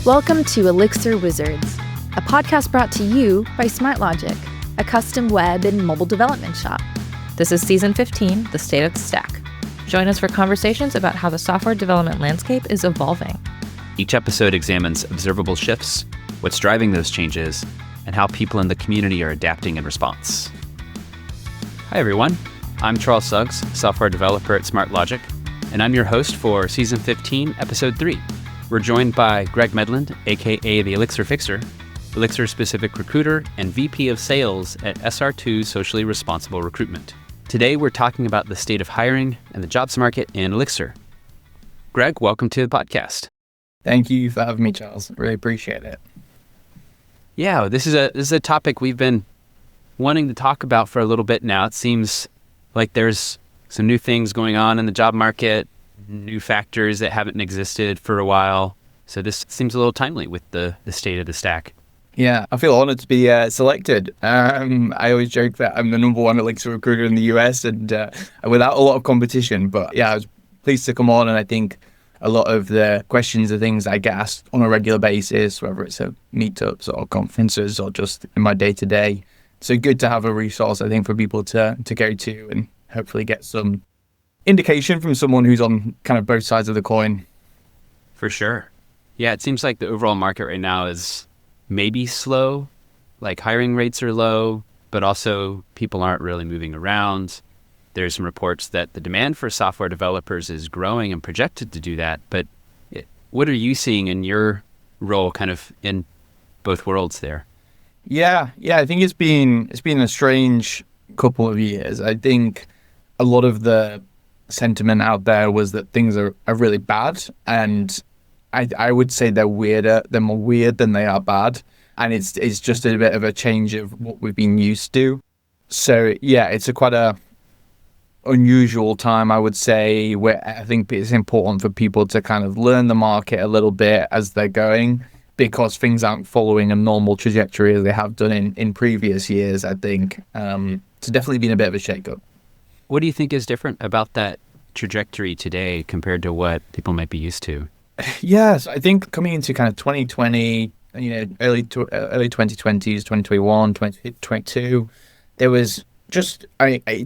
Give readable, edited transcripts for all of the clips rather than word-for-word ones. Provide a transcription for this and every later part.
Welcome to Elixir Wizards, a podcast brought to you by SmartLogic, a custom web and mobile development shop. This is Season 15, The State of the Stack. Join us for conversations about how the software development landscape is evolving. Each episode examines observable shifts, what's driving those changes, and how people in the community are adapting in response. Hi everyone, I'm Charles Suggs, software developer at SmartLogic, and I'm your host for Season 15, Episode 3. We're joined by Greg Medland, aka the Elixir Fixer, Elixir-specific recruiter, and VP of Sales at SR2 Socially Responsible Recruitment. Today we're talking about the state of hiring and the jobs market in Elixir. Greg, welcome to the podcast. Thank you for having me, Charles. Really appreciate it. Yeah, this is a topic we've been wanting to talk about for a little bit now. It seems like there's some new things going on in the job market, new factors that haven't existed for a while. So this seems a little timely with the state of the stack. Yeah, I feel honored to be selected. I always joke that I'm the number one Elixir recruiter in the US and without a lot of competition. But yeah, I was pleased to come on, and I think a lot of the questions are things I get asked on a regular basis, whether it's at meetups or conferences or just in my day-to-day. So good to have a resource, I think, for people to go to and hopefully get some indication from someone who's on kind of both sides of the coin. For sure. Yeah, it seems like the overall market right now is maybe slow, like hiring rates are low, but also people aren't really moving around. There's some reports that the demand for software developers is growing and projected to do that. But what are you seeing in your role kind of in both worlds there? Yeah, I think it's been a strange couple of years. I think a lot of the sentiment out there was that things are really bad, and I would say they're more weird than they are bad, and it's just a bit of a change of what we've been used to. So yeah, it's quite a unusual time, I would say, where I think it's important for people to kind of learn the market a little bit as they're going, because things aren't following a normal trajectory as they have done in previous years, I think. It's definitely been a bit of a shake-up. What do you think is different about that trajectory today compared to what people might be used to? Yes, I think coming into kind of 2020, early 2020s, 2021, 2022, there was just,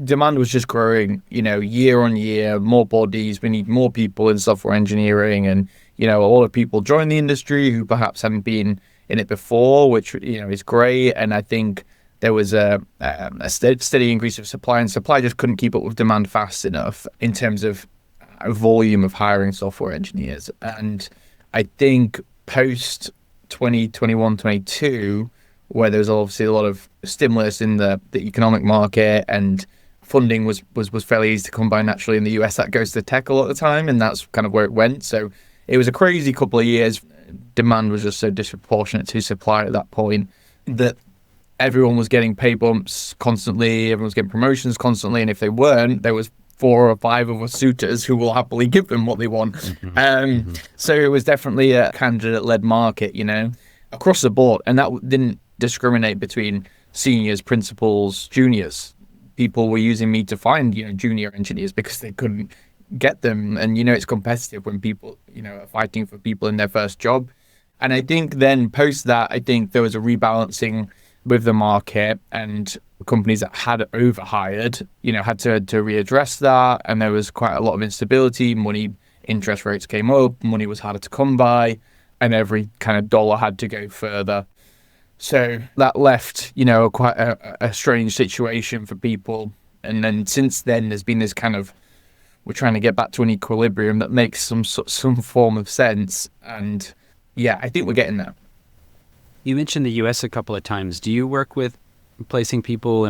demand was just growing, year on year, more bodies. We need more people in software engineering, and, a lot of people join the industry who perhaps haven't been in it before, which, is great. And I think there was a steady increase of supply, and supply just couldn't keep up with demand fast enough in terms of volume of hiring software engineers. And I think post 2021, 22, where there's obviously a lot of stimulus in the economic market, and funding was fairly easy to come by naturally in the US. That goes to tech a lot of the time, and that's kind of where it went. So it was a crazy couple of years. Demand was just so disproportionate to supply at that point that everyone was getting pay bumps constantly, everyone was getting promotions constantly, and if they weren't, there was 4 or 5 of us suitors who will happily give them what they want. So it was definitely a candidate-led market, across the board, and that didn't discriminate between seniors, principals, juniors. People were using me to find, junior engineers because they couldn't get them, and it's competitive when people, are fighting for people in their first job. And I think then post that, I think there was a rebalancing with the market, and companies that had overhired, had to readdress that, and there was quite a lot of instability. Interest rates came up, money was harder to come by, and every kind of dollar had to go further. So that left, quite a strange situation for people. And then since then, there's been this kind of, we're trying to get back to an equilibrium that makes some form of sense. And yeah, I think we're getting there. You mentioned the U.S. a couple of times. Do you work with placing people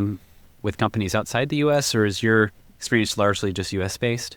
with companies outside the U.S., or is your experience largely just U.S.-based?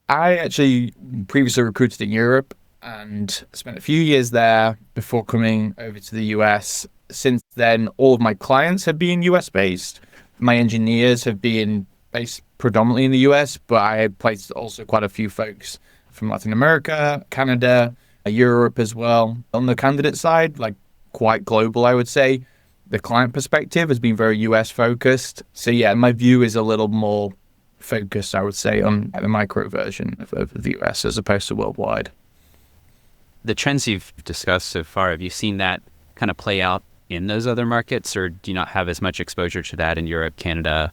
I actually previously recruited in Europe and spent a few years there before coming over to the U.S. Since then, all of my clients have been US-based. My engineers have been based predominantly in the US, but I have placed also quite a few folks from Latin America, Canada, Europe as well. On the candidate side, like quite global, I would say. The client perspective has been very US-focused. So yeah, my view is a little more focused, I would say, on the micro version of the US as opposed to worldwide. the trends you've discussed so far, have you seen that kind of play out in those other markets, or do you not have as much exposure to that in Europe, Canada,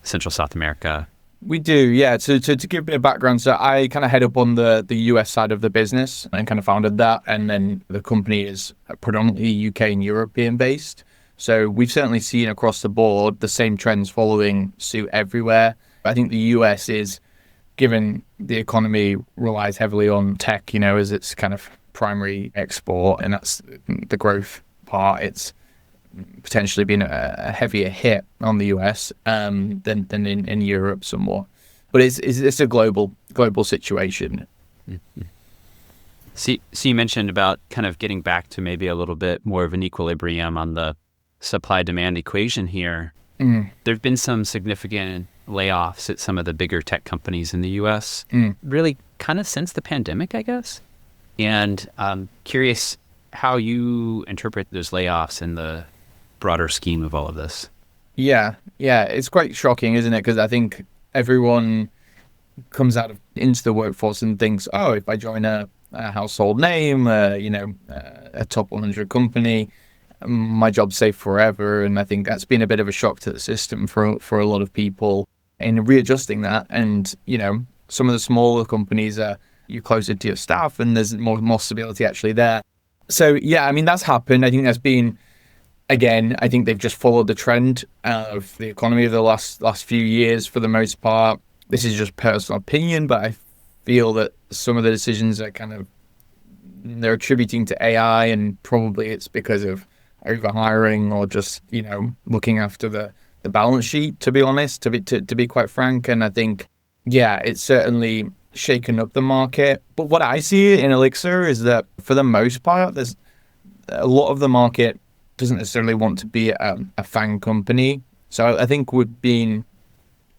Central South America? We do, yeah. So to give a bit of background, so I kind of head up on the US side of the business and kind of founded that. And then the company is predominantly UK and European based. So we've certainly seen across the board the same trends following suit everywhere. I think the US is, given the economy relies heavily on tech, as its kind of primary export, and that's the growth part. It's potentially been a heavier hit on the US than in Europe somewhat. But it's a global situation. Mm-hmm. So you mentioned about kind of getting back to maybe a little bit more of an equilibrium on the supply-demand equation here. There have been some significant layoffs at some of the bigger tech companies in the US, really kind of since the pandemic, I guess. And I'm curious how you interpret those layoffs in the broader scheme of all of this. Yeah, it's quite shocking, isn't it? Because I think everyone comes into the workforce and thinks, oh, if I join a household name, a top 100 company, my job's safe forever. And I think that's been a bit of a shock to the system for a lot of people in readjusting that. And, some of the smaller companies you're closer to your staff and there's more stability actually there. So, yeah, I mean, that's happened. I think that's been, again, I think they've just followed the trend of the economy of the last few years for the most part. This is just personal opinion, but I feel that some of the decisions are they're attributing to AI, and probably it's because of overhiring or just, looking after the balance sheet, to be honest, to be quite frank. And I think, yeah, it's certainly shaken up the market. But what I see in Elixir is that for the most part, there's a lot of the market doesn't necessarily want to be a FANG company. So I think we've been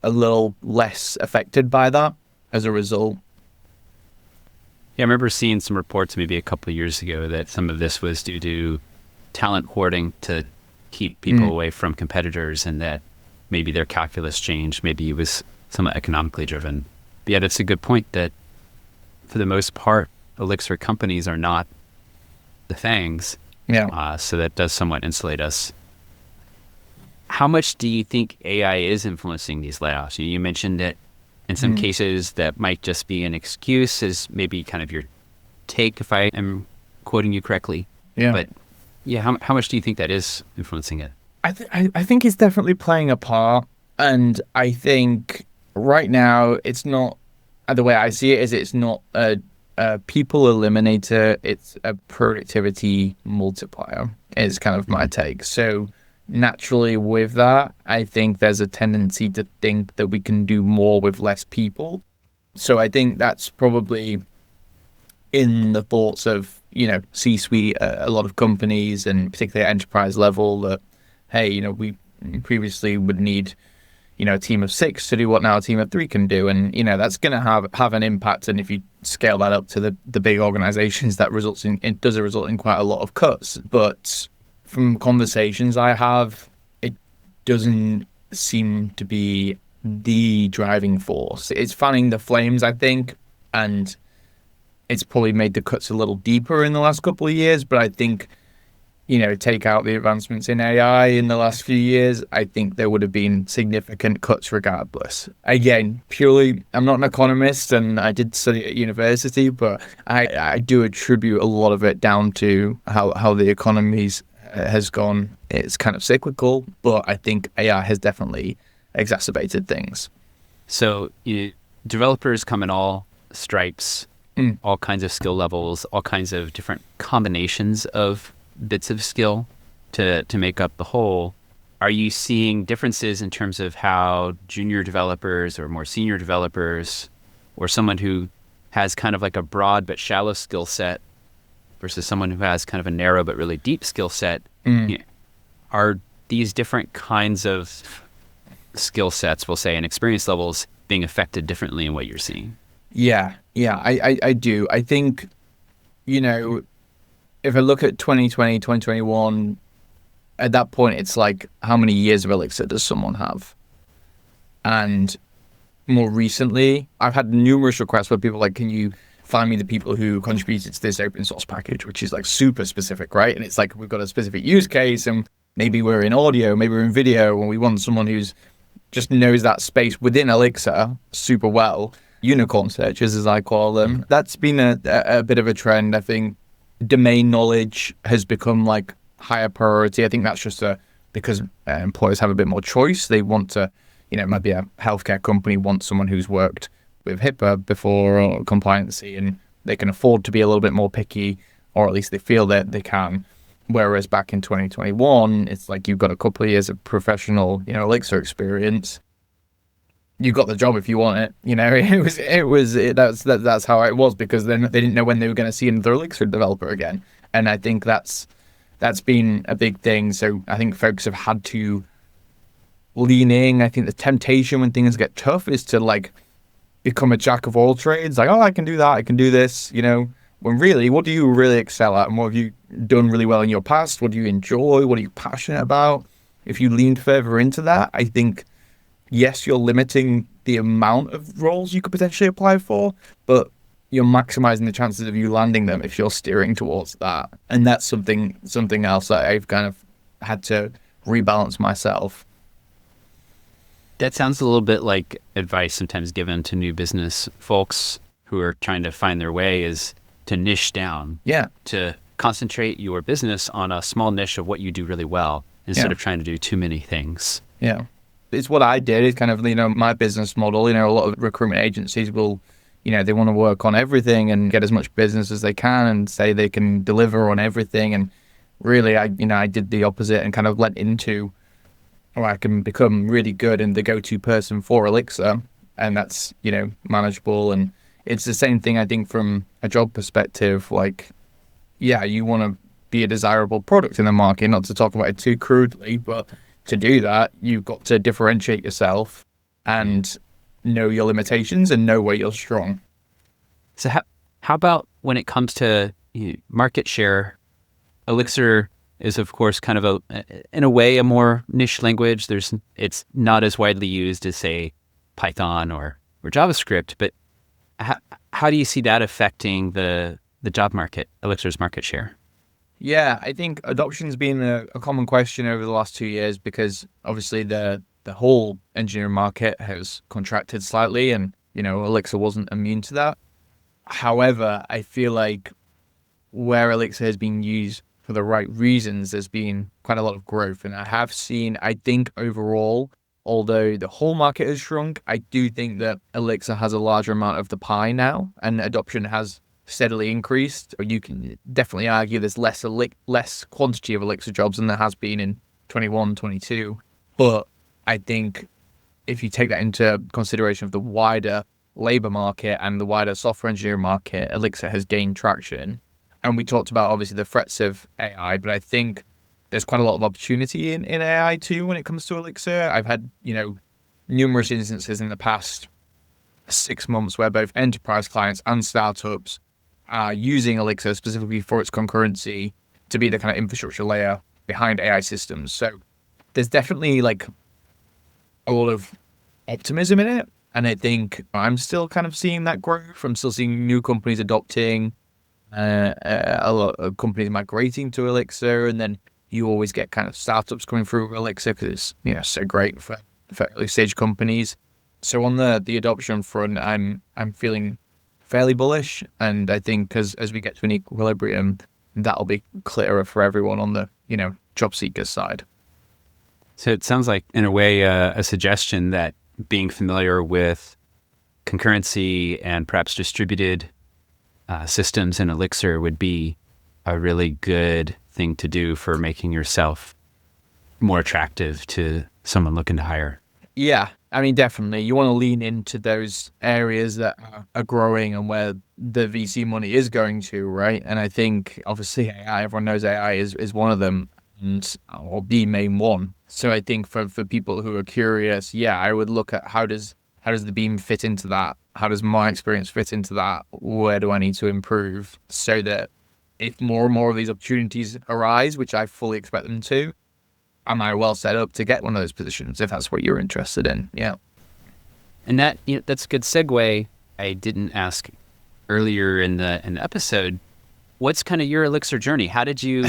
a little less affected by that as a result. Yeah, I remember seeing some reports maybe a couple of years ago that some of this was due to talent hoarding to keep people away from competitors, and that maybe their calculus changed. Maybe it was somewhat economically driven. But yeah, that's a good point that for the most part, Elixir companies are not the FANGs. Yeah. So that does somewhat insulate us. How much do you think AI is influencing these layoffs? You mentioned that in some cases that might just be an excuse, is maybe kind of your take, if I am quoting you correctly. Yeah. But yeah, how much do you think that is influencing it? I think it's definitely playing a part. And I think right now it's not, the way I see it is it's not a people eliminator, it's a productivity multiplier, is kind of my take. So naturally with that, I think there's a tendency to think that we can do more with less people. So I think that's probably in the thoughts of, C-suite, a lot of companies, and particularly at enterprise level, that, hey, we previously would need, a team of 6 to do what now a team of 3 can do. And, that's going to have an impact. And if you scale that up to the big organizations, that does result in quite a lot of cuts. But from conversations I have, it doesn't seem to be the driving force. It's fanning the flames, I think, and it's probably made the cuts a little deeper in the last couple of years. But I think, take out the advancements in AI in the last few years, I think there would have been significant cuts regardless. Again, purely, I'm not an economist and I did study at university, but I do attribute a lot of it down to how the economies has gone. It's kind of cyclical, but I think AI has definitely exacerbated things. So developers come in all stripes, all kinds of skill levels, all kinds of different combinations of bits of skill to make up the whole. Are you seeing differences in terms of how junior developers or more senior developers, or someone who has kind of like a broad but shallow skill set versus someone who has kind of a narrow but really deep skill set, are these different kinds of skill sets, we'll say, and experience levels being affected differently in what you're seeing? Yeah, I do. I think, if I look at 2020, 2021, at that point, it's like, how many years of Elixir does someone have? And more recently, I've had numerous requests where people are like, can you find me the people who contributed to this open source package, which is like super specific, right? And it's like we've got a specific use case, and maybe we're in audio, maybe we're in video, and we want someone who's just knows that space within Elixir super well. Unicorn searches, as I call them. That's been a bit of a trend. I think domain knowledge has become like higher priority. I think that's just because employers have a bit more choice. They want to, it might be a healthcare company wants someone who's worked with HIPAA before or compliancy, and they can afford to be a little bit more picky, or at least they feel that they can. Whereas back in 2021, it's like you've got a couple of years of professional, Elixir experience. You got the job if you want it. That's how it was, because then they didn't know when they were going to see another Elixir developer again. And I think that's been a big thing. So I think folks have had to lean in. I think the temptation when things get tough is to like become a jack of all trades. Like, oh, I can do that, I can do this, when really, what do you really excel at? And what have you done really well in your past? What do you enjoy? What are you passionate about? If you leaned further into that, I think, yes, you're limiting the amount of roles you could potentially apply for, but you're maximizing the chances of you landing them if you're steering towards that. And that's something else that I've kind of had to rebalance myself. That sounds a little bit like advice sometimes given to new business folks who are trying to find their way, is to niche down. Yeah. To concentrate your business on a small niche of what you do really well instead of trying to do too many things. Yeah. It's what I did. It's kind of, my business model. A lot of recruitment agencies will, they want to work on everything and get as much business as they can and say they can deliver on everything. And really, I did the opposite and kind of let into, I can become really good and the go-to person for Elixir. And that's, manageable. And it's the same thing, I think, from a job perspective. Like, yeah, you want to be a desirable product in the market, not to talk about it too crudely, but to do that, you've got to differentiate yourself and know your limitations and know where you're strong. So how about when it comes to market share? Elixir is, of course, kind of in a way, a more niche language. It's not as widely used as, say, Python or JavaScript, but how do you see that affecting the job market, Elixir's market share? Yeah, I think adoption's been a common question over the last 2 years, because obviously the whole engineering market has contracted slightly, and Elixir wasn't immune to that. However, I feel like where Elixir has been used for the right reasons, there's been quite a lot of growth. And I have seen, I think overall, although the whole market has shrunk, I do think that Elixir has a larger amount of the pie now, and adoption has steadily increased. Or you can definitely argue there's less quantity of Elixir jobs than there has been in 21, 22. But I think if you take that into consideration of the wider labor market and the wider software engineering market, Elixir has gained traction. And we talked about, obviously, the threats of AI, but I think there's quite a lot of opportunity in AI too when it comes to Elixir. I've had, numerous instances in the past 6 months where both enterprise clients and startups are using Elixir specifically for its concurrency to be the kind of infrastructure layer behind AI systems. So there's definitely like a lot of optimism in it. And I think I'm still kind of seeing that growth. I'm still seeing new companies adopting, a lot of companies migrating to Elixir, and then you always get kind of startups coming through Elixir because it's so great for early stage companies. So on the adoption front, I'm feeling fairly bullish, and I think as we get to an equilibrium, that'll be clearer for everyone on the job seekers side. So it sounds like, in a way, a suggestion that being familiar with concurrency and perhaps distributed systems in Elixir would be a really good thing to do for making yourself more attractive to someone looking to hire. Yeah, I mean, definitely. You want to lean into those areas that are growing and where the VC money is going to, right? And I think, obviously, AI, everyone knows AI is one of them, or the main one. So I think for people who are curious, I would look at how does the Beam fit into that? How does my experience fit into that? Where do I need to improve so that if more and more of these opportunities arise, which I fully expect them to, am I well set up to get one of those positions if that's what you're interested in? Yeah. And that's a good segue. I didn't ask earlier in the episode. What's kind of your Elixir journey? How did you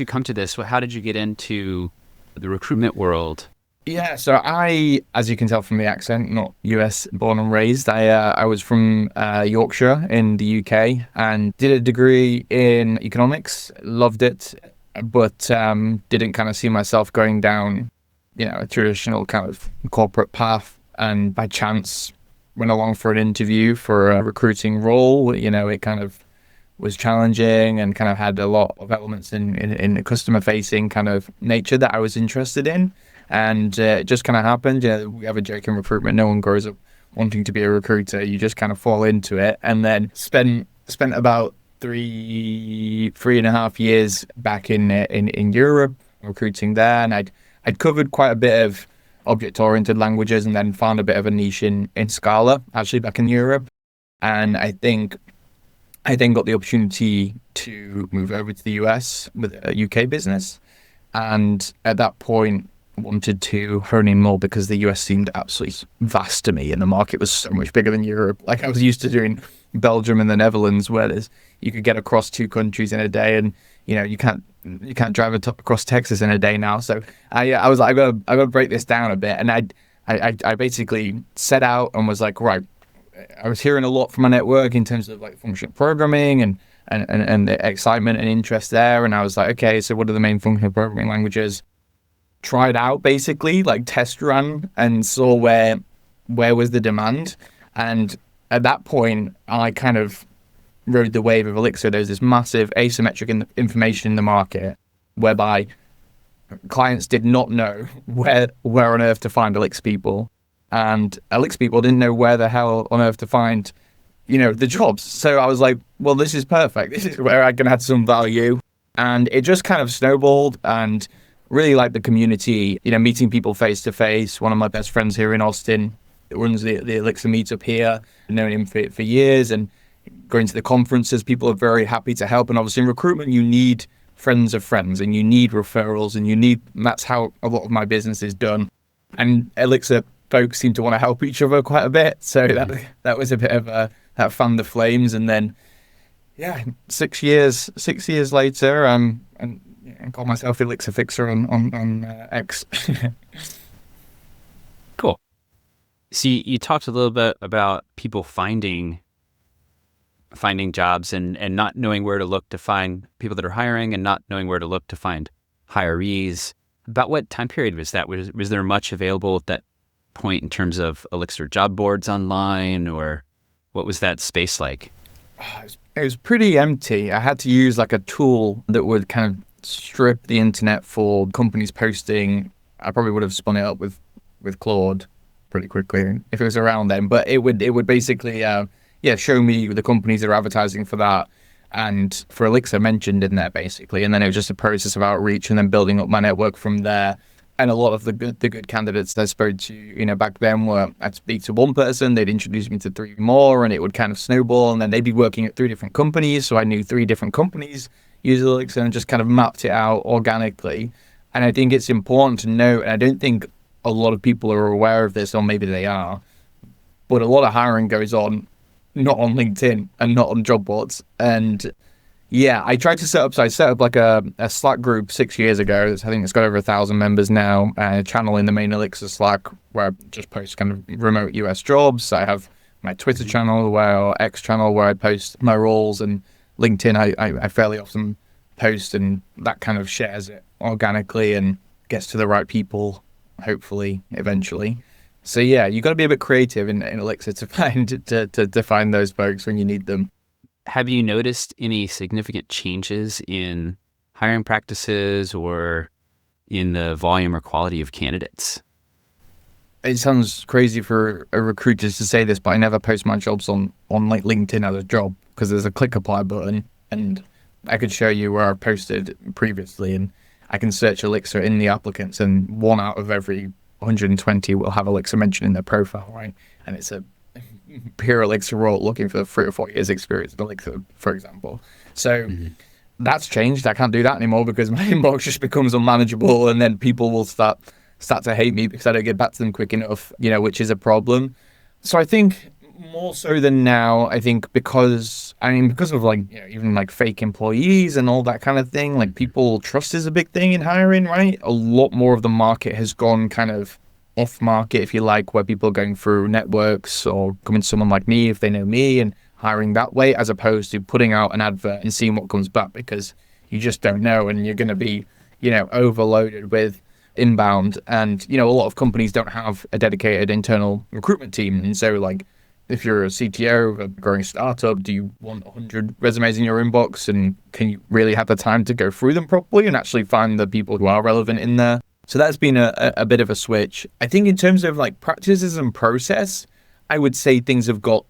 come to this? How did you get into the recruitment world? Yeah, so as you can tell from the accent, not US born and raised. I was from Yorkshire in the UK and did a degree in economics. Loved it, but didn't kind of see myself going down, a traditional kind of corporate path. And by chance, went along for an interview for a recruiting role. It kind of was challenging and kind of had a lot of elements in the customer-facing kind of nature that I was interested in. And it just kind of happened. We have a joke in recruitment: no one grows up wanting to be a recruiter. You just kind of fall into it. And then spent about three and a half years back in Europe recruiting there. And I'd covered quite a bit of object-oriented languages, and then found a bit of a niche in Scala actually back in Europe. And I then got the opportunity to move over to the US with a UK business. And at that point, wanted to hone in more because the US seemed absolutely vast to me, and the market was so much bigger than Europe. Like, I was used to doing Belgium and the Netherlands, where you could get across two countries in a day, and you can't drive across Texas in a day now. So I was like, I gotta break this down a bit, and I basically set out and was like, right, I was hearing a lot from my network in terms of like functional programming and the excitement and interest there, and I was like, okay, so what are the main functional programming languages? Tried out basically, like test ran, and saw where was the demand. And at that point, I kind of rode the wave of Elixir. There's this massive asymmetric information in the market whereby clients did not know where on earth to find Elixir people, and Elixir people didn't know where the hell on earth to find the jobs. So I was like, well, this is perfect. This is where I can add some value. And it just kind of snowballed, and really like the community, meeting people face to face. One of my best friends here in Austin runs the Elixir meetup here. I've known him for years, and going to the conferences, people are very happy to help. And obviously in recruitment, you need friends of friends, and you need referrals, and that's how a lot of my business is done. And Elixir folks seem to want to help each other quite a bit. So that was a bit of that fanned the flames. And then, 6 years later, and I call myself Elixir Fixer on X. Cool. See, you talked a little bit about people finding jobs and not knowing where to look to find people that are hiring, and not knowing where to look to find hirees. About what time period was that? Was there much available at that point in terms of Elixir job boards online, or what was that space like? It was pretty empty. I had to use like a tool that would kind of strip the internet for companies posting. I probably would have spun it up with Claude pretty quickly if it was around then, but it would basically show me the companies that are advertising for that, and for Elixir mentioned in there basically. And then it was just a process of outreach and then building up my network from there. And a lot of the good candidates I spoke to, back then, were I'd speak to one person, they'd introduce me to three more, and it would kind of snowball, and then they'd be working at 3 different companies, so I knew 3 different companies use Elixir, and just kind of mapped it out organically. And I think it's important to note, and I don't think a lot of people are aware of this, or maybe they are, but a lot of hiring goes on not on LinkedIn and not on job boards. And I tried to set up like a Slack group 6 years ago. I think it's got over 1,000 members now, a channel in the main Elixir Slack where I just post kind of remote US jobs. I have my Twitter channel or X channel where I post my roles, and LinkedIn I fairly often post, and that kind of shares it organically and gets to the right people, hopefully, eventually. So you got to be a bit creative in Elixir to find those folks when you need them. Have you noticed any significant changes in hiring practices or in the volume or quality of candidates? It sounds crazy for a recruiter to say this, but I never post my jobs on like LinkedIn as a job, because there's a click apply button, and I could show you where I posted previously, and I can search Elixir in the applicants, and 1 out of every 120 will have Elixir mentioned in their profile, right? And it's a pure Elixir role looking for 3 or 4 years experience in Elixir, for example. So that's changed. I can't do that anymore because my inbox just becomes unmanageable, and then people will start to hate me because I don't get back to them quick enough, which is a problem. So I think more so than now, I think, because of like, even like fake employees and all that kind of thing. Like, people trust is a big thing in hiring, right? A lot more of the market has gone kind of off market, if you like, where people are going through networks or coming to someone like me if they know me and hiring that way, as opposed to putting out an advert and seeing what comes back, because you just don't know, and you're going to be, overloaded with inbound. And, a lot of companies don't have a dedicated internal recruitment team. And so, like, if you're a CTO of a growing startup, do you want 100 resumes in your inbox? And can you really have the time to go through them properly and actually find the people who are relevant in there? So that's been a bit of a switch. I think in terms of like practices and process, I would say things have got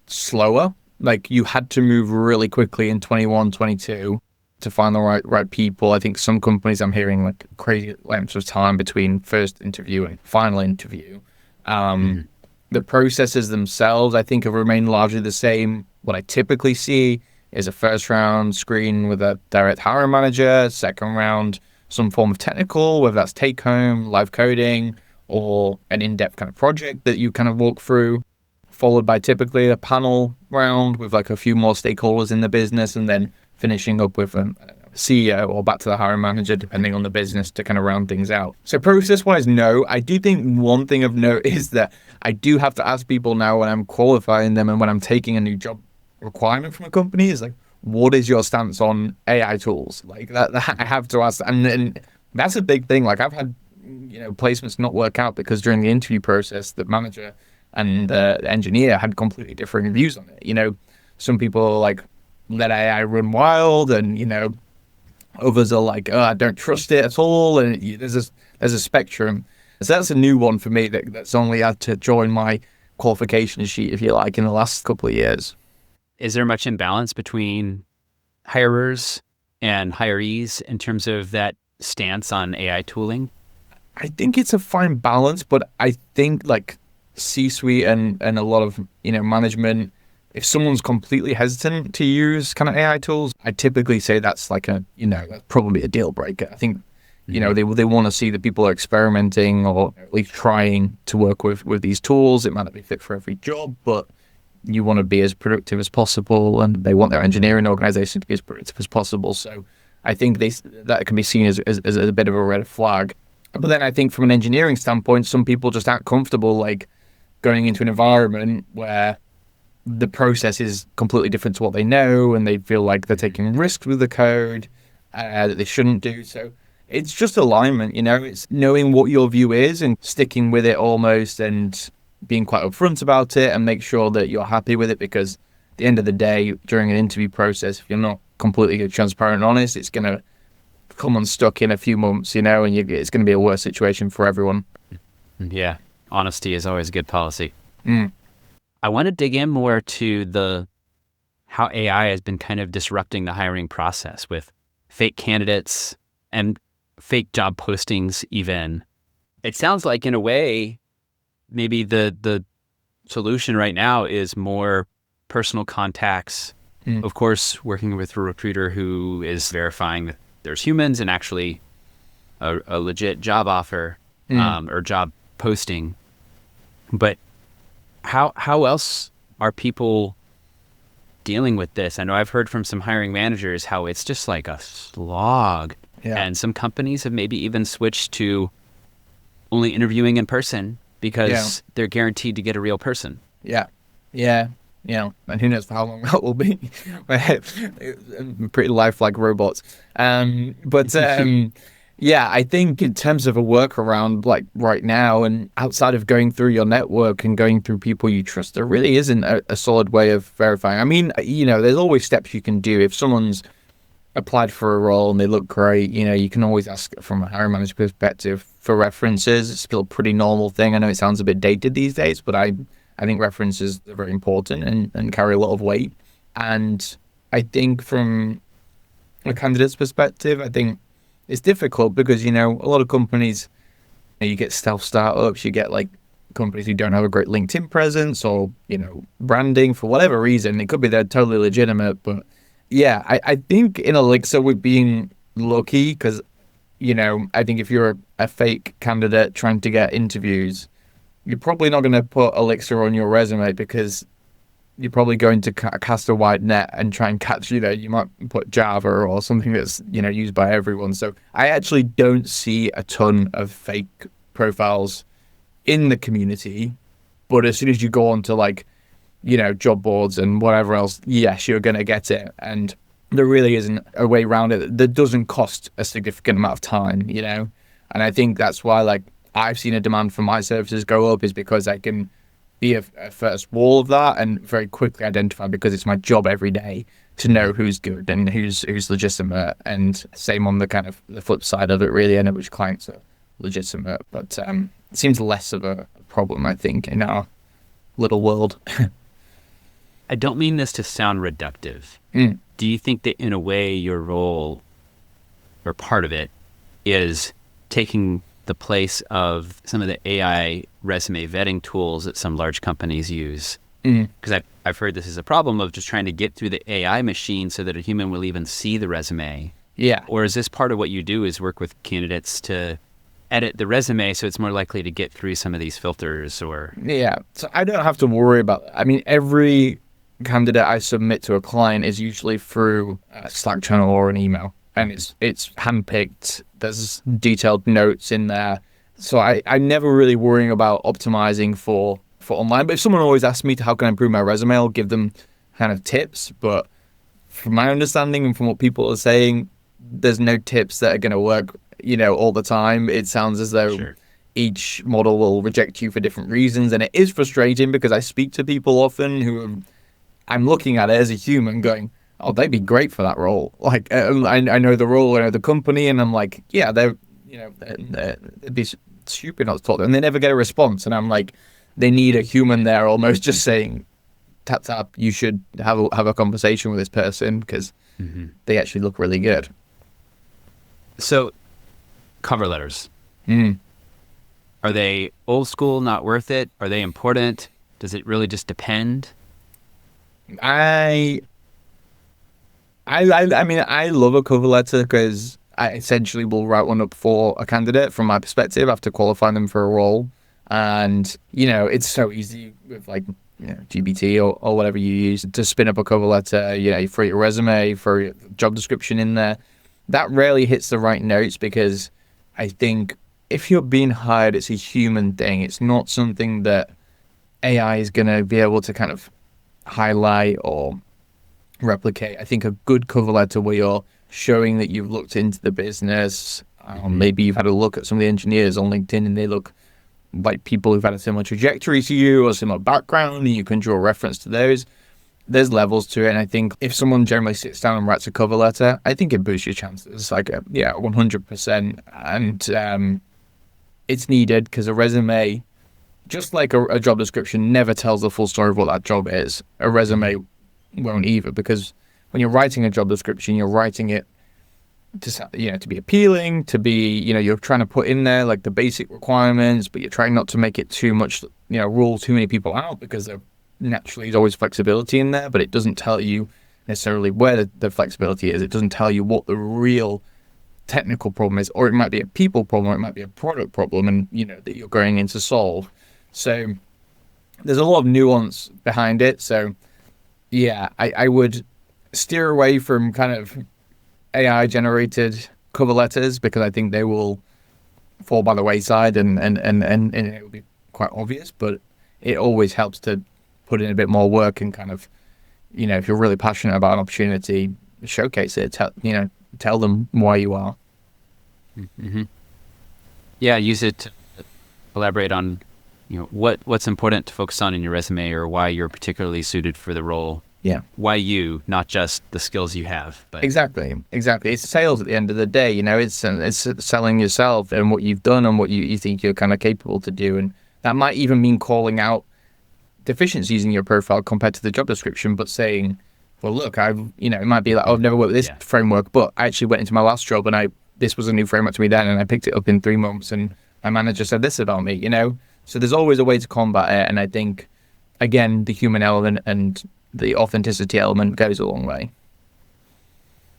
slower. Like, you had to move really quickly in 21, 22 to find the right people. I think some companies, I'm hearing like crazy lengths of time between first interview and final interview. The processes themselves, I think, have remained largely the same. What I typically see is a first round screen with a direct hiring manager, second round, some form of technical, whether that's take home, live coding, or an in-depth kind of project that you kind of walk through, followed by typically a panel round with like a few more stakeholders in the business, and then finishing up with a CEO or back to the hiring manager, depending on the business, to kind of round things out. So process-wise, no. I do think one thing of note is that I do have to ask people now when I'm qualifying them and when I'm taking a new job requirement from a company is like, what is your stance on AI tools? Like that I have to ask. And that's a big thing. Like, I've had, placements not work out because during the interview process, the manager and the engineer had completely differing views on it. Some people like, let AI run wild, and others are like, oh, I don't trust it at all. And there's a spectrum. So that's a new one for me that's only had to join my qualification sheet, if you like, in the last couple of years. Is there much imbalance between hirers and hirees in terms of that stance on AI tooling? I think it's a fine balance, but I think like C-suite and a lot of management, if someone's completely hesitant to use kind of AI tools, I typically say that's like that's probably a deal breaker. I think they want to see that people are experimenting or at least trying to work with these tools. It might not be fit for every job, but you want to be as productive as possible, and they want their engineering organization to be as productive as possible. So I think that can be seen as a bit of a red flag. But then I think from an engineering standpoint, some people just aren't comfortable like going into an environment where the process is completely different to what they know, and they feel like they're taking risks with the code that they shouldn't do. So it's just alignment, it's knowing what your view is and sticking with it almost, and being quite upfront about it and make sure that you're happy with it, because at the end of the day, during an interview process, if you're not completely transparent and honest, it's going to come unstuck in a few months, and it's going to be a worse situation for everyone. Yeah. Honesty is always a good policy. I want to dig in more to how AI has been kind of disrupting the hiring process with fake candidates and fake job postings even. It sounds like, in a way, maybe the solution right now is more personal contacts. Of course, working with a recruiter who is verifying that there's humans and actually a legit job offer or job posting. But how else are people dealing with this? I know I've heard from some hiring managers how it's just like a slog. Yeah. And some companies have maybe even switched to only interviewing in person because they're guaranteed to get a real person. Yeah. And who knows for how long that will be. Pretty lifelike robots. Yeah, I think in terms of a workaround, like right now, and outside of going through your network and going through people you trust, there really isn't a solid way of verifying. I mean, there's always steps you can do. If someone's applied for a role and they look great, you can always ask from a hiring manager perspective for references. It's still a pretty normal thing. I know it sounds a bit dated these days, but I think references are very important and carry a lot of weight. And I think from a candidate's perspective, I think it's difficult because, a lot of companies, you get stealth startups, you get like companies who don't have a great LinkedIn presence or, branding for whatever reason. It could be they're totally legitimate. But yeah, I think in Elixir, we're being lucky because, I think if you're a fake candidate trying to get interviews, you're probably not going to put Elixir on your resume because you're probably going to cast a wide net and try and catch, you might put Java or something that's, used by everyone. So I actually don't see a ton of fake profiles in the community. But as soon as you go on to like, job boards and whatever else, yes, you're going to get it. And there really isn't a way around it that doesn't cost a significant amount of time, And I think that's why, like, I've seen a demand for my services go up, is because I can be a first wall of that and very quickly identify, because it's my job every day to know who's good and who's legitimate. And same on the kind of the flip side of it, really. I know which clients are legitimate, but it seems less of a problem, I think, in our little world. I don't mean this to sound reductive. Do you think that in a way your role, or part of it, is taking the place of some of the AI resume vetting tools that some large companies use? Because I've heard this is a problem of just trying to get through the AI machine so that a human will even see the resume. Yeah. Or is this part of what you do, is work with candidates to edit the resume so it's more likely to get through some of these filters? Or Yeah. So I don't have to worry about that. I mean, every candidate I submit to a client is usually through a Slack channel or an email, and it's handpicked. There's detailed notes in there, so I'm never really worrying about optimizing for online. But if someone always asks me how can I improve my resume, I'll give them kind of tips. But from my understanding and from what people are saying, there's no tips that are going to work, all the time. It sounds as though each model will reject you for different reasons, and it is frustrating because I speak to people often who I'm looking at it as a human going, oh, they'd be great for that role. Like, I know the role, I know the company, and I'm like, yeah, it'd be stupid not to talk to them. And they never get a response. And I'm like, they need a human there almost just saying, tap, tap, you should have a conversation with this person because they actually look really good. So, cover letters. Are they old school, not worth it? Are they important? Does it really just depend? I mean, I love a cover letter because I essentially will write one up for a candidate from my perspective after qualifying them for a role. And, it's so easy with like, GPT or whatever you use to spin up a cover letter. You throw your resume, throw your job description in there. That rarely hits the right notes because I think if you're being hired, it's a human thing. It's not something that AI is going to be able to kind of highlight or replicate. I think a good cover letter where you're showing that you've looked into the business, maybe you've had a look at some of the engineers on LinkedIn and they look like people who've had a similar trajectory to you or similar background, and you can draw a reference to those. There's levels to it, and I think if someone generally sits down and writes a cover letter, I think it boosts your chances, 100%. And it's needed because a resume, just like a job description, never tells the full story of what that job is. A resume won't either, because when you're writing a job description, you're writing it to be appealing, to be, you're trying to put in there like the basic requirements, but you're trying not to make it too much, rule too many people out, because there naturally is always flexibility in there, but it doesn't tell you necessarily where the flexibility is. It doesn't tell you what the real technical problem is, or it might be a people problem, or it might be a product problem, and that you're going in to solve. So there's a lot of nuance behind it. So yeah, I would steer away from kind of AI generated cover letters, because I think they will fall by the wayside and it will be quite obvious, but it always helps to put in a bit more work and kind of, if you're really passionate about an opportunity, showcase it, tell them why you are. Yeah, use it to collaborate on, what's important to focus on in your resume, or why you're particularly suited for the role. Yeah. Why you, not just the skills you have. But Exactly. It's sales at the end of the day. It's selling yourself and what you've done and what you think you're kind of capable to do. And that might even mean calling out deficiencies in your profile compared to the job description, but saying, well, look, it might be like, I've never worked with this framework, but I actually went into my last job and this was a new framework to me then, and I picked it up in 3 months, and my manager said this about me, So there's always a way to combat it. And I think, again, the human element and the authenticity element goes a long way.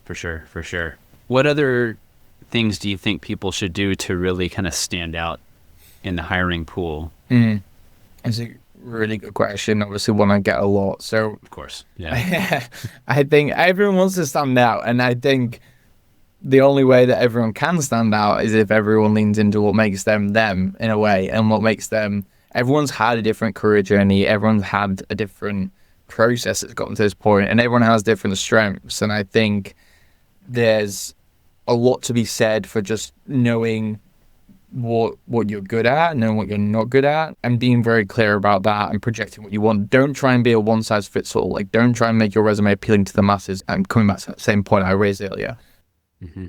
For sure. What other things do you think people should do to really kind of stand out in the hiring pool? It's a really good question. Obviously, one I get a lot. So, Of course. Yeah. I think everyone wants to stand out, and I think the only way that everyone can stand out is if everyone leans into what makes them them in a way, and what makes them. Everyone's had a different career journey. Everyone's had a different process that's gotten to this point, and everyone has different strengths. And I think there's a lot to be said for just knowing what you're good at, knowing what you're not good at, and being very clear about that and projecting what you want. Don't try and be a one size fits all. Like, don't try and make your resume appealing to the masses. I'm coming back to that same point I raised earlier. Mm-hmm.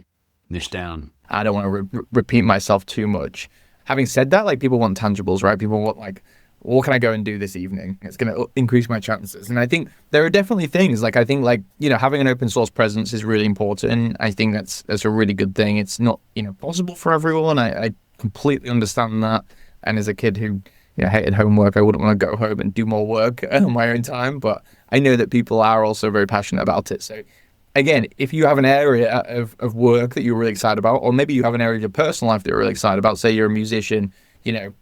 Niche down. I don't want to repeat myself too much. Having said that, like, people want tangibles, right? People want, like, what can I go and do this evening? It's going to increase my chances. And I think there are definitely things, like, I think, like, you know, having an open source presence is really important. I think that's a really good thing. It's not, you know, possible for everyone. I completely understand that. And as a kid who, you know, hated homework, I wouldn't want to go home and do more work on my own time. But I know that people are also very passionate about it. So again, if you have an area of work that you're really excited about, or maybe you have an area of your personal life that you're really excited about, say you're a musician, you know,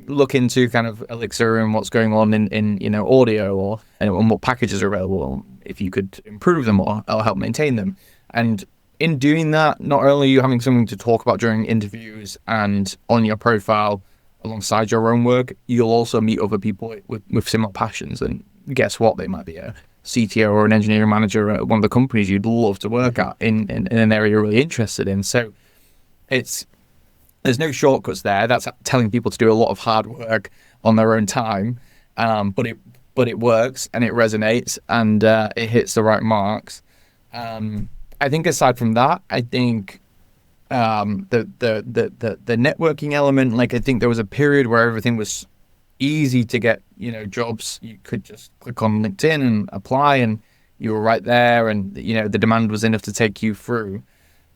look into kind of Elixir and what's going on in you know, audio, and what packages are available, if you could improve them or help maintain them. And in doing that, not only are you having something to talk about during interviews and on your profile alongside your own work, you'll also meet other people with similar passions. And guess what? They might be a CTO or an engineering manager at one of the companies you'd love to work at in an area you're really interested in. So there's no shortcuts there. That's telling people to do a lot of hard work on their own time, but it works and it resonates and it hits the right marks. I think aside from that, I think the networking element, like, I think there was a period where everything was easy to get, you know, jobs. You could just click on LinkedIn and apply, and you were right there, and, you know, the demand was enough to take you through.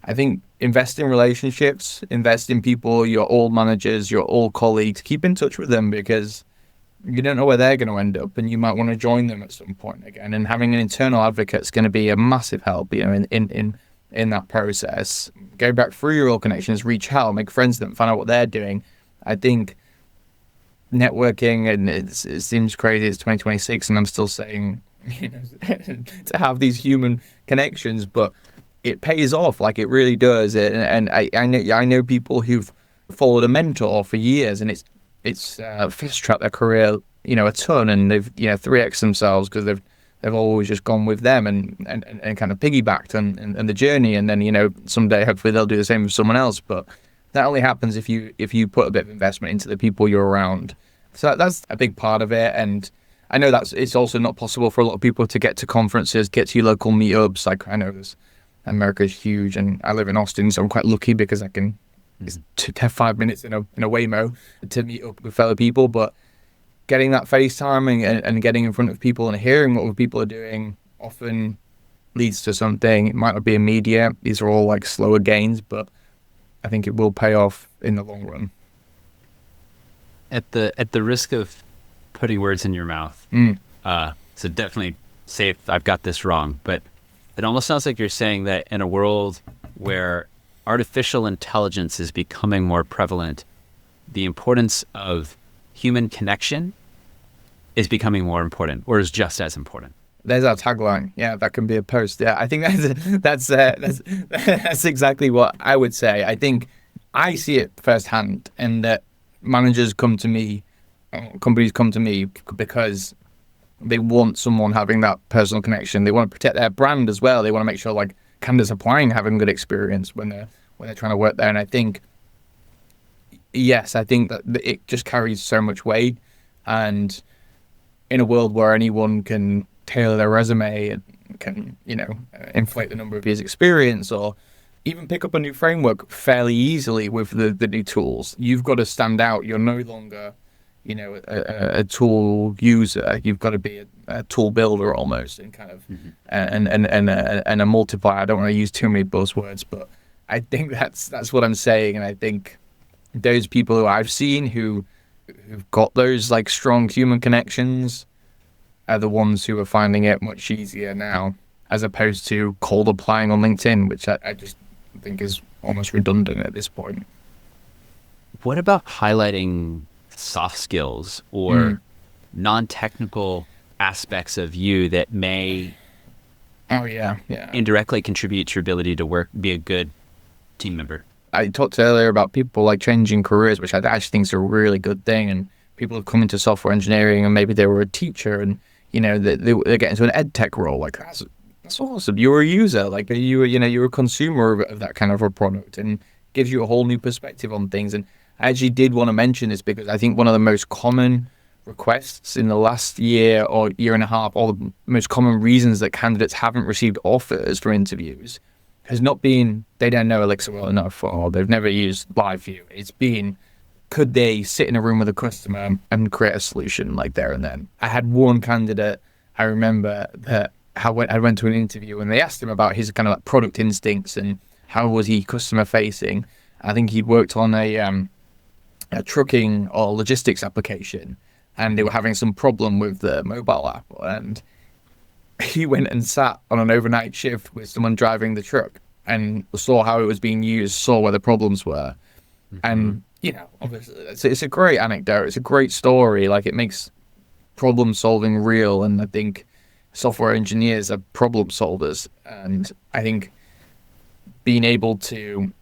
I think invest in relationships, invest in people, your old managers, your old colleagues, keep in touch with them, because you don't know where they're going to end up, and you might want to join them at some point again. And having an internal advocate is going to be a massive help, you know, in that process. Go back through your old connections, reach out, make friends with them, find out what they're doing. I think networking, and it seems crazy, it's 2026 and I'm still saying, you know, to have these human connections, but it pays off, like, it really does. And I know people who've followed a mentor for years, and it's fast-tracked their career, you know, a ton, and they've, you know, 3x themselves because they've always just gone with them and kind of piggybacked on the journey. And then, you know, someday hopefully they'll do the same with someone else. But that only happens if you put a bit of investment into the people you're around. So that's a big part of it. And I know it's also not possible for a lot of people to get to conferences, get to your local meetups. Like, I know America's huge, and I live in Austin, so I'm quite lucky because I can. It's 5 minutes in a Waymo to meet up with fellow people. But getting that FaceTime and getting in front of people and hearing what other people are doing often leads to something. It might not be immediate. These are all, like, slower gains, but I think it will pay off in the long run. At the risk of putting words in your mouth, so definitely say if I've got this wrong, but it almost sounds like you're saying that in a world where artificial intelligence is becoming more prevalent, the importance of human connection is becoming more important, or is just as important. There's our tagline. Yeah, that can be a post. Yeah, I think that's exactly what I would say. I think I see it firsthand, in that managers come to me, companies come to me because they want someone having that personal connection. They want to protect their brand as well. They want to make sure, like, candidates applying having a good experience when they're trying to work there. And I think, yes, I think that it just carries so much weight. And in a world where anyone can tailor their resume and can, you know, inflate the number of years experience, or even pick up a new framework fairly easily with the new tools, you've got to stand out. You're no longer, you know, a tool user. You've got to be a tool builder almost, and kind of and a multiplier. I don't want to use too many buzzwords, but I think that's what I'm saying. And I think those people who I've seen who've got those, like, strong human connections are the ones who are finding it much easier now, as opposed to cold applying on LinkedIn, which I just think is almost redundant at this point. What about highlighting soft skills or non-technical aspects of you that may indirectly contribute to your ability to be a good team member. I talked earlier about people like changing careers, which I actually think is a really good thing. And people have come into software engineering and maybe they were a teacher and, they're getting into an ed tech role. Like, that's awesome. You were a user, like you're a consumer of that kind of a product, and gives you a whole new perspective on things. And I actually did want to mention this because I think one of the most common requests in the last year or year and a half, or the most common reasons that candidates haven't received offers for interviews has not been they don't know Elixir well enough or they've never used live view. It's been, could they sit in a room with a customer and create a solution like there and then? I had one candidate, I remember, that I went to an interview and they asked him about his kind of like product instincts and how was he customer facing. I think he'd worked on a trucking or logistics application, and they were having some problem with the mobile app, and he went and sat on an overnight shift with someone driving the truck and saw how it was being used, saw where the problems were. And, obviously it's a great anecdote. It's a great story. Like, it makes problem solving real. And I think software engineers are problem solvers. And I think being able to,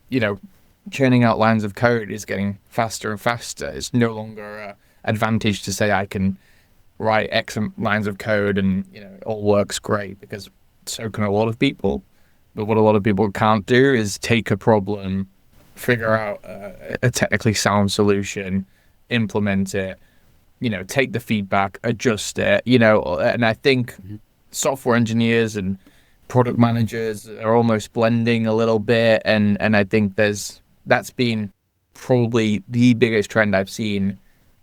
churning out lines of code is getting faster and faster. It's no longer an advantage to say I can write X lines of code and it all works great, because so can a lot of people. But what a lot of people can't do is take a problem, figure out a technically sound solution, implement it, take the feedback, adjust it, and I think software engineers and product managers are almost blending a little bit, and I think that's been probably the biggest trend I've seen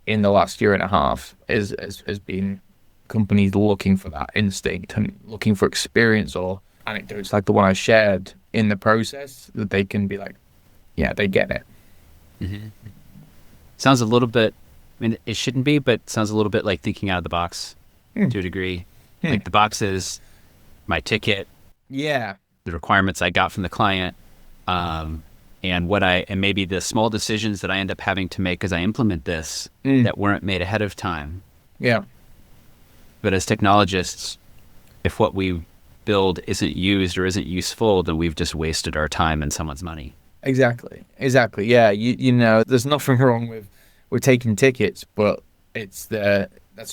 in the last year and a half has been companies looking for that instinct and looking for experience or anecdotes like the one I shared in the process that they can be like, yeah, they get it. Mm-hmm. Sounds a little bit, I mean, it shouldn't be, but sounds a little bit like thinking out of the box to a degree. Like the box is my ticket, the requirements I got from the client, and maybe the small decisions that I end up having to make as I implement this that weren't made ahead of time. Yeah. But as technologists, if what we build isn't used or isn't useful, then we've just wasted our time and someone's money. Exactly. Yeah. There's nothing wrong with taking tickets, but that's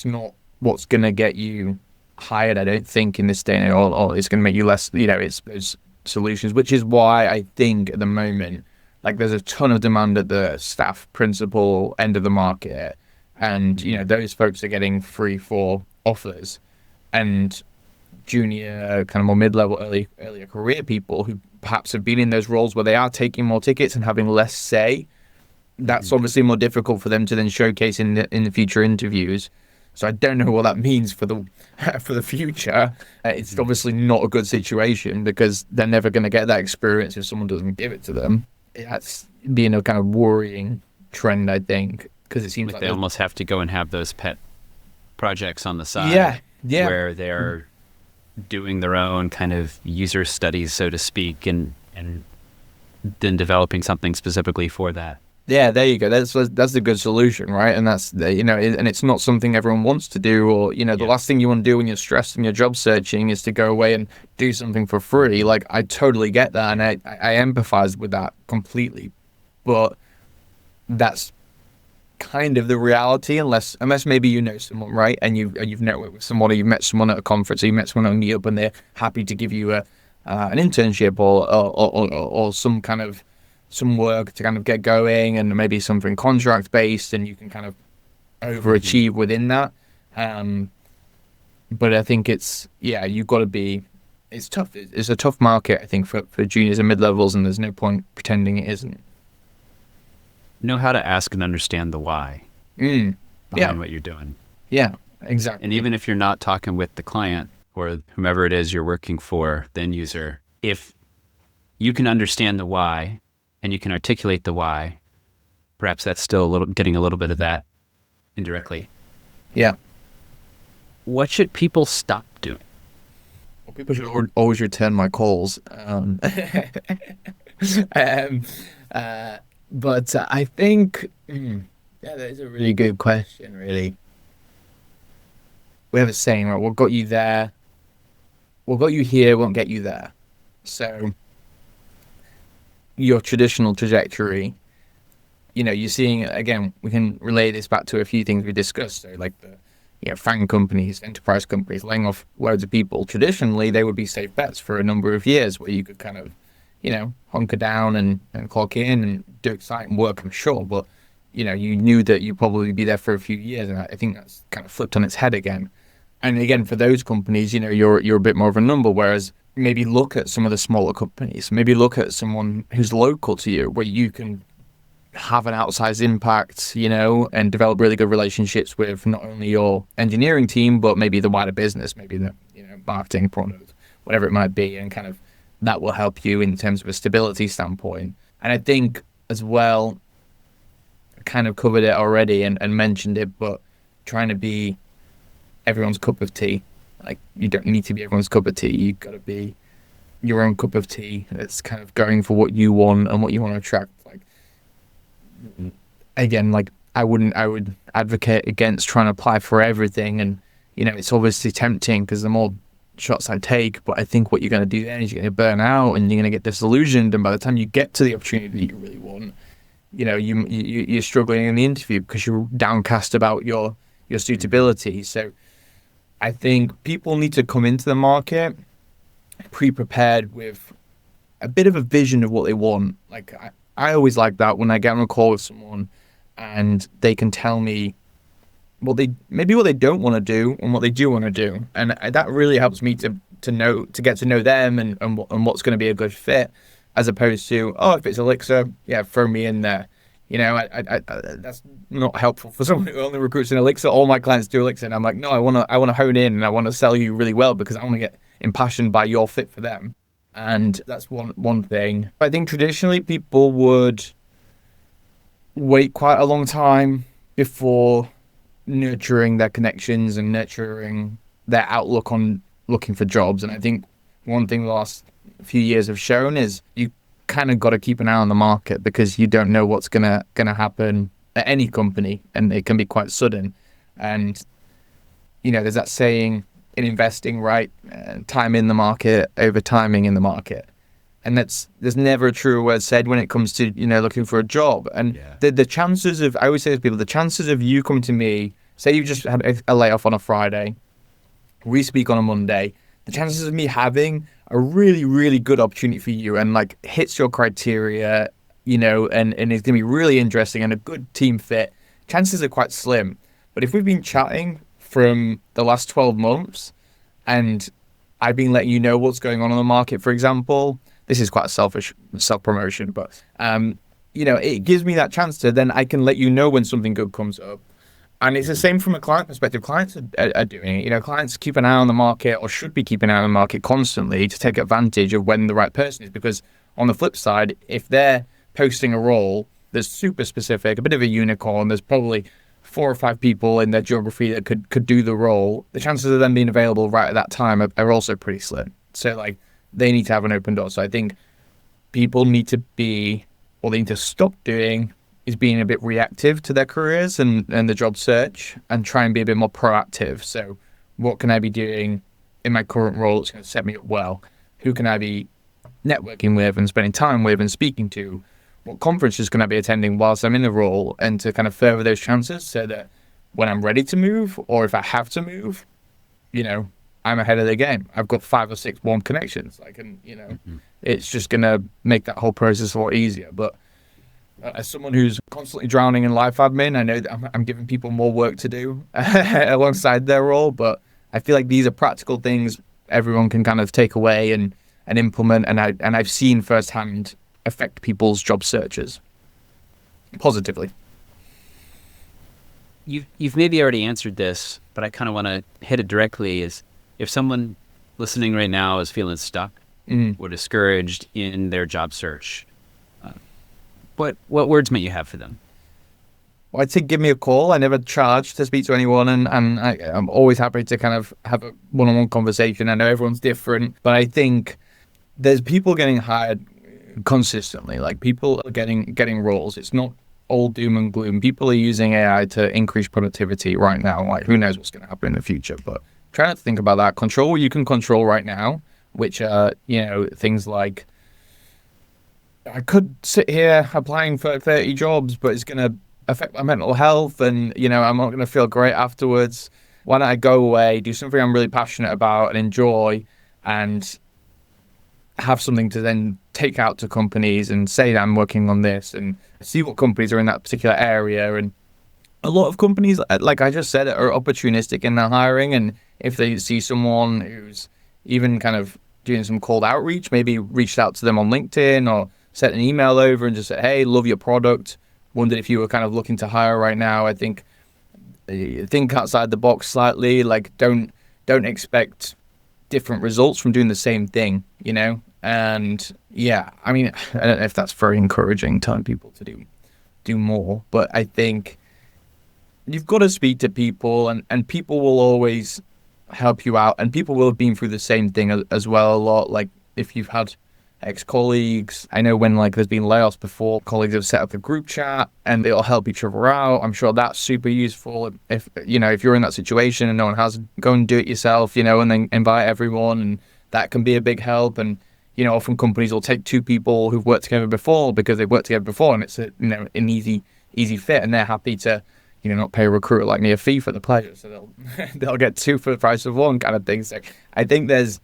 not what's going to get you hired, I don't think, in this day and age, or it's going to make you less, it's solutions, which is why I think at the moment, like, there's a ton of demand at the staff principal end of the market, and those folks are getting 3-4 offers, and junior, kind of more mid-level, earlier career people who perhaps have been in those roles where they are taking more tickets and having less say, that's obviously more difficult for them to then showcase in the future interviews. So I don't know what that means for the future. It's obviously not a good situation, because they're never going to get that experience if someone doesn't give it to them. That's being a kind of worrying trend, I think, because it seems like they almost have to go and have those pet projects on the side. Yeah. Where they're doing their own kind of user studies, so to speak, and then developing something specifically for that. Yeah, there you go. That's a good solution, right? And that's and it's not something everyone wants to do, or the last thing you want to do when you're stressed and you're job searching is to go away and do something for free. Like, I totally get that, and I empathize with that completely. But that's kind of the reality, unless maybe you know someone, right? And you've networked with someone, or you've met someone at a conference, or you met someone on Meetup, and they're happy to give you an internship or some kind of some work to kind of get going, and maybe something contract based, and you can kind of overachieve within that. But I think you've got to be, it's tough. It's a tough market, I think, for juniors and mid-levels, and there's no point pretending it isn't. Know how to ask and understand the why behind what you're doing. Yeah, exactly. And even if you're not talking with the client or whomever it is you're working for, the end user, if you can understand the why and you can articulate the why, perhaps that's still getting a little bit of that indirectly. Yeah. What should people stop doing? Well, people should always return my calls. But I think, that is a really good question, really. we have a saying, right? What got you there, what got you here won't get you there. So your traditional trajectory, you're seeing, again, we can relay this back to a few things we discussed. So like the FANG companies, enterprise companies, laying off loads of people. Traditionally, they would be safe bets for a number of years where you could kind of, hunker down and clock in and do exciting work, I'm sure. But, you knew that you'd probably be there for a few years. And I think that's kind of flipped on its head again. And again, for those companies, you're a bit more of a number, whereas maybe look at some of the smaller companies, maybe look at someone who's local to you where you can have an outsized impact, and develop really good relationships with not only your engineering team, but maybe the wider business, maybe the, marketing, product, whatever it might be. And kind of that will help you in terms of a stability standpoint. And I think as well, I kind of covered it already and mentioned it, but trying to be everyone's cup of tea. Like, you don't need to be everyone's cup of tea. You've got to be your own cup of tea. It's kind of going for what you want and what you want to attract. Like, again, like I would advocate against trying to apply for everything. And, it's obviously tempting because the more shots I take, but I think what you're going to do then is you're going to burn out and you're going to get disillusioned. And by the time you get to the opportunity that you really want, you're struggling in the interview because you're downcast about your suitability. So I think people need to come into the market pre-prepared with a bit of a vision of what they want. Like I always like that when I get on a call with someone and they can tell me what they don't want to do and what they do want to do, and that really helps me to get to know them and what's going to be a good fit, as opposed to, if it's Elixir, throw me in there. I that's not helpful for someone who only recruits in Elixir. All my clients do Elixir, and I'm like, no, I want to hone in and I want to sell you really well because I want to get impassioned by your fit for them. And that's one thing. I think traditionally people would wait quite a long time before nurturing their connections and nurturing their outlook on looking for jobs. And I think one thing the last few years have shown is you kind of got to keep an eye on the market because you don't know what's gonna happen at any company, and it can be quite sudden. And there's that saying in investing, right? Time in the market over timing in the market, and there's never a truer word said when it comes to looking for a job. And the chances of, I always say to people, the chances of you coming to me, say you just had a layoff on a Friday, we speak on a Monday, the chances of me having a really, really good opportunity for you and like hits your criteria, and it's going to be really interesting and a good team fit, chances are quite slim. But if we've been chatting from the last 12 months and I've been letting you know what's going on the market, for example, this is quite selfish self-promotion, but, it gives me that chance to then I can let you know when something good comes up. And it's the same from a client perspective. Clients are doing it. Clients keep an eye on the market, or should be keeping an eye on the market constantly to take advantage of when the right person is. Because on the flip side, if they're posting a role that's super specific, a bit of a unicorn, there's probably 4 or 5 people in their geography that could do the role. The chances of them being available right at that time are also pretty slim. So like they need to have an open door. So I think people need to be, or they need to stop doing, is being a bit reactive to their careers and the job search, and try and be a bit more proactive. So what can I be doing in my current role that's going to set me up well? Who can I be networking with and spending time with and speaking to? What conferences can I be attending whilst I'm in the role, and to kind of further those chances so that when I'm ready to move, or if I have to move, I'm ahead of the game. I've got 5 or 6 warm connections. It's just going to make that whole process a lot easier. But as someone who's constantly drowning in life admin, I know that I'm giving people more work to do alongside their role, but I feel like these are practical things everyone can kind of take away and implement, and I've seen firsthand affect people's job searches positively. You've maybe already answered this, but I kind of want to hit it directly. Is if someone listening right now is feeling stuck or discouraged in their job search, what words might you have for them? Well, I'd say give me a call. I never charge to speak to anyone, and I'm always happy to kind of have a one-on-one conversation. I know everyone's different, but I think there's people getting hired consistently. Like, people are getting roles. It's not all doom and gloom. People are using AI to increase productivity right now. Like, who knows what's going to happen in the future? But try not to think about that. Control what you can control right now, which are, things like, I could sit here applying for 30 jobs, but it's going to affect my mental health, and, I'm not going to feel great afterwards. Why don't I go away, do something I'm really passionate about and enjoy, and have something to then take out to companies and say that I'm working on this, and see what companies are in that particular area. And a lot of companies, like I just said, are opportunistic in their hiring, and if they see someone who's even kind of doing some cold outreach, maybe reached out to them on LinkedIn or sent an email over and just said, hey, love your product, wondered if you were kind of looking to hire right now. I think outside the box slightly. Like, don't expect different results from doing the same thing, And yeah, I mean, I don't know if that's very encouraging, telling people to do more, but I think you've got to speak to people, and people will always help you out, and people will have been through the same thing as well a lot. Like, if you've had ex-colleagues, I know when there's been layoffs before, colleagues have set up a group chat and they'll help each other out. I'm sure that's super useful. If you're in that situation and no one has, go and do it yourself, and then invite everyone, and that can be a big help. And often companies will take two people who've worked together before because they've worked together before, and it's an easy fit, and they're happy to not pay a recruiter like me a fee for the pleasure, so they'll get two for the price of one, kind of thing. So I think there's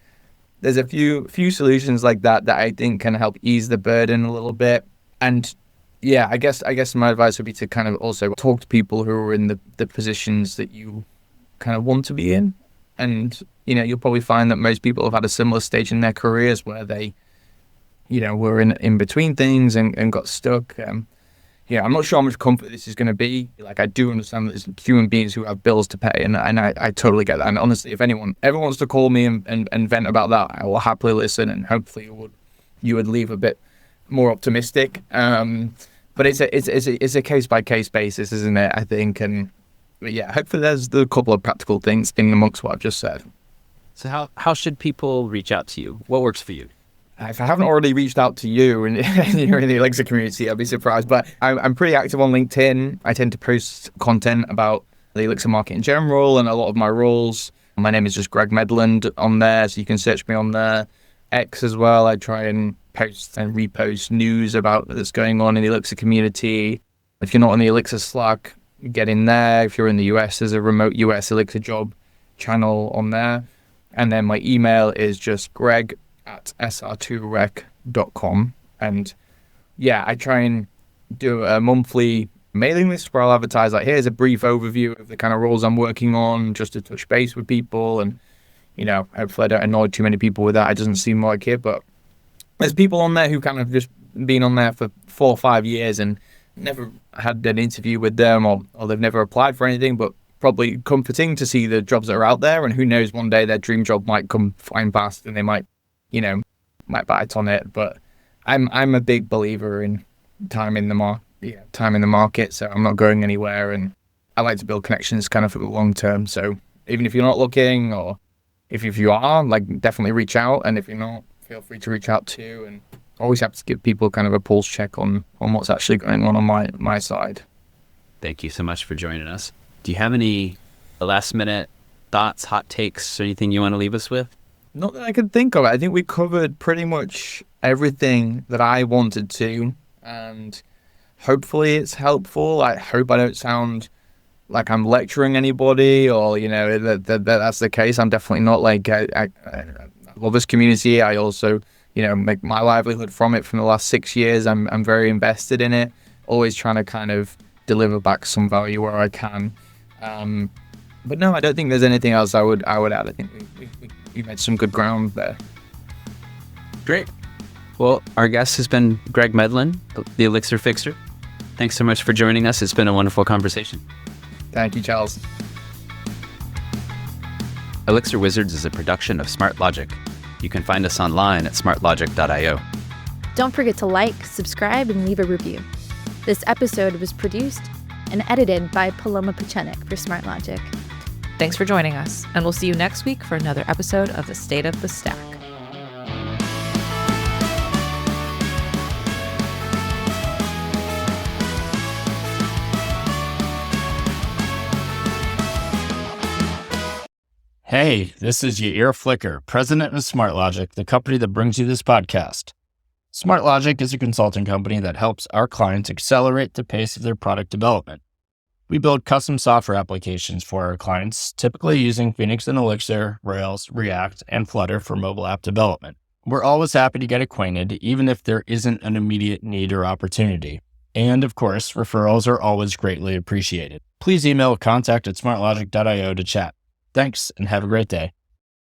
a few solutions like that I think can help ease the burden a little bit. And yeah, I guess my advice would be to kind of also talk to people who are in the positions that you kind of want to be in. And, you'll probably find that most people have had a similar stage in their careers where they, were in between things and got stuck. I'm not sure how much comfort this is going to be. Like, I do understand that there's human beings who have bills to pay, and I totally get that. And honestly, if anyone ever wants to call me and vent about that, I will happily listen, and hopefully you would leave a bit more optimistic. But it's a case by case basis, isn't it? I think, and yeah, hopefully there's a couple of practical things in amongst what I've just said. So how should people reach out to you? What works for you? If I haven't already reached out to you and you're in the Elixir community, I'd be surprised. But I'm pretty active on LinkedIn. I tend to post content about the Elixir market in general and a lot of my roles. My name is just Greg Medland on there, so you can search me on there. X as well. I try and post and repost news about that's going on in the Elixir community. If you're not on the Elixir Slack, get in there. If you're in the US, there's a remote US Elixir job channel on there. And then my email is just greg@sr2rec.com. And yeah, I try and do a monthly mailing list where I'll advertise, like, here's a brief overview of the kind of roles I'm working on, just to touch base with people. And, hopefully I don't annoy too many people with that. It doesn't seem like it, but there's people on there who kind of just been on there for 4 or 5 years and never had an interview with them, or they've never applied for anything, but probably comforting to see the jobs that are out there. And who knows, one day their dream job might come flying past and they might bite on it. But I'm a big believer in time in the market, so I'm not going anywhere, and I like to build connections kind of for the long term. So even if you're not looking, or if you are, like, definitely reach out, and if you're not, feel free to reach out too. And always have to give people kind of a pulse check on what's actually going on my side. Thank you so much for joining us. Do you have any last minute thoughts, hot takes, or anything you want to leave us with? Not that I can think of. I think we covered pretty much everything that I wanted to, and hopefully it's helpful. I hope I don't sound like I'm lecturing anybody, or that's the case. I'm definitely not. Like, I love this community. I also make my livelihood from it. From the last 6 years, I'm very invested in it, always trying to kind of deliver back some value where I can. But no, I don't think there's anything else I would add. I think we made some good ground there. Great. Well, our guest has been Greg Medland, the Elixir Fixer. Thanks so much for joining us. It's been a wonderful conversation. Thank you, Charles. Elixir Wizards is a production of Smart Logic. You can find us online at smartlogic.io. Don't forget to like, subscribe, and leave a review. This episode was produced and edited by Paloma Pachenik for Smart Logic. Thanks for joining us, and we'll see you next week for another episode of The State of the Stack. Hey, this is Yair Flicker, president of SmartLogic, the company that brings you this podcast. SmartLogic is a consulting company that helps our clients accelerate the pace of their product development. We build custom software applications for our clients, typically using Phoenix and Elixir, Rails, React, and Flutter for mobile app development. We're always happy to get acquainted, even if there isn't an immediate need or opportunity. And of course, referrals are always greatly appreciated. Please email contact@smartlogic.io to chat. Thanks, and have a great day.